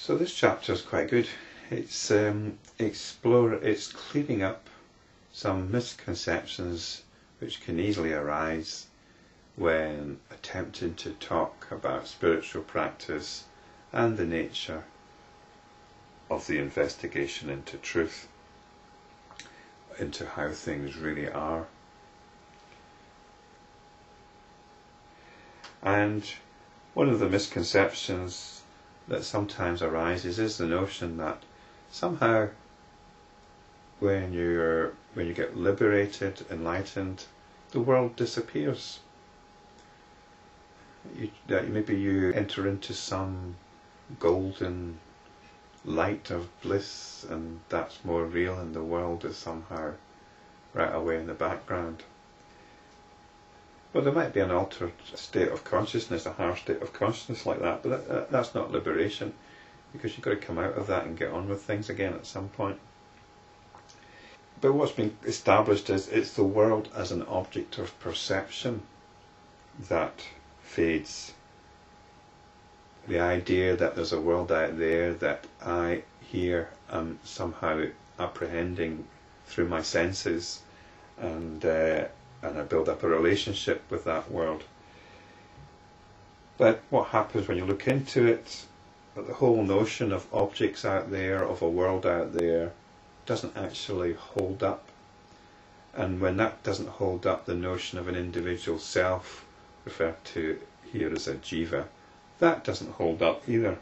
So this chapter is quite good. It's clearing up some misconceptions which can easily arise when attempting to talk about spiritual practice and the nature of the investigation into truth, into how things really are. And one of the misconceptions that sometimes arises is the notion that somehow when you get liberated, enlightened, the world disappears. Maybe you enter into some golden light of bliss and that's more real, and the world is somehow right away in the background. Well, there might be an altered state of consciousness, a higher state of consciousness like that, but that's not liberation, because you've got to come out of that and get on with things again at some point. But what's been established is it's the world as an object of perception that fades. The idea that there's a world out there that I here am somehow apprehending through my senses, and I build up a relationship with that world. But what happens when you look into it, that the whole notion of objects out there, of a world out there, doesn't actually hold up. And when that doesn't hold up, the notion of an individual self, referred to here as a jiva, that doesn't hold up either.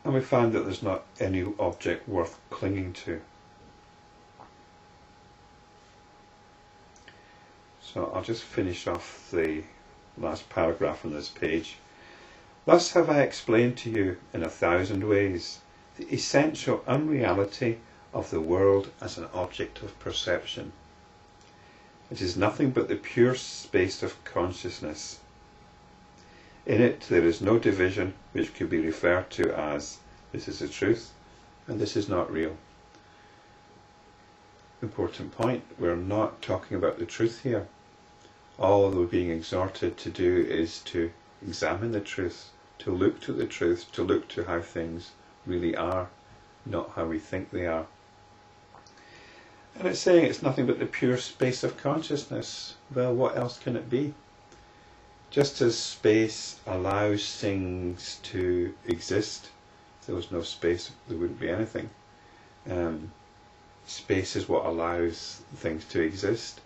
And we find that there's not any object worth clinging to. So I'll just finish off the last paragraph on this page. Thus have I explained to you in 1,000 ways the essential unreality of the world as an object of perception. It is nothing but the pure space of consciousness. In it there is no division which could be referred to as this is the truth and this is not real. Important point, we're not talking about the truth here. All we're being exhorted to do is to examine the truth, to look to the truth, to look to how things really are, not how we think they are. And it's saying it's nothing but the pure space of consciousness. Well, what else can it be? Just as space allows things to exist, if there was no space, there wouldn't be anything. Space is what allows things to exist.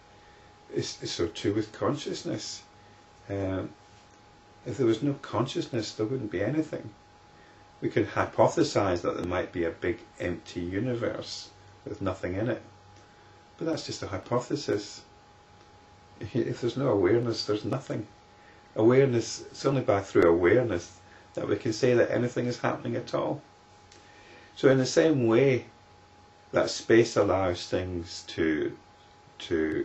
It's so too with consciousness. If there was no consciousness, there wouldn't be anything. We could hypothesise that there might be a big empty universe with nothing in it. But that's just a hypothesis. If there's no awareness, there's nothing. Awareness, it's only through awareness that we can say that anything is happening at all. So in the same way that space allows things to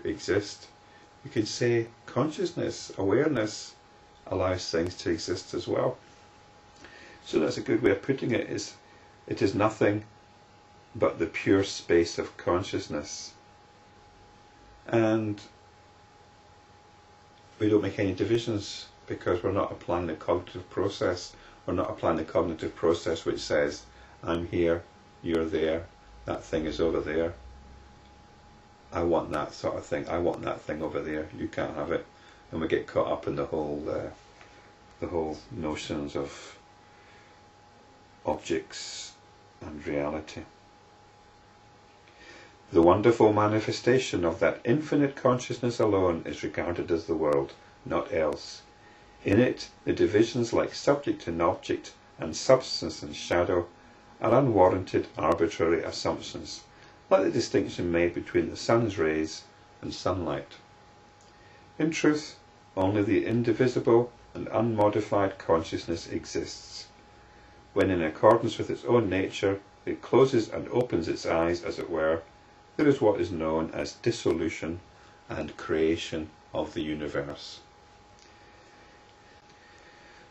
exist, you could say consciousness, awareness, allows things to exist as well. So that's a good way of putting it, is it is nothing but the pure space of consciousness. And we don't make any divisions because we're not applying the cognitive process. We're not applying the cognitive process which says, I'm here, you're there, that thing is over there. I want that sort of thing. I want that thing over there. You can't have it. And we get caught up in the whole notions of objects and reality. The wonderful manifestation of that infinite consciousness alone is regarded as the world, not else. In it, the divisions like subject and object and substance and shadow are unwarranted, arbitrary assumptions, like the distinction made between the sun's rays and sunlight. In truth, only the indivisible and unmodified consciousness exists. When in accordance with its own nature, it closes and opens its eyes, as it were, there is what is known as dissolution and creation of the universe.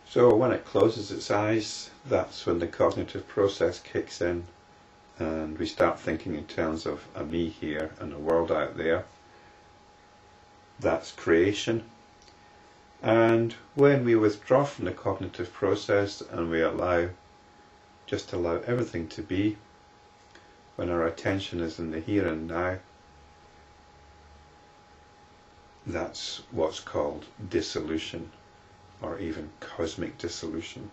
So when it closes its eyes, that's when the cognitive process kicks in and we start thinking in terms of a me here and a world out there. That's creation. And when we withdraw from the cognitive process and we just allow everything to be, when our attention is in the here and now, that's what's called dissolution, or even cosmic dissolution.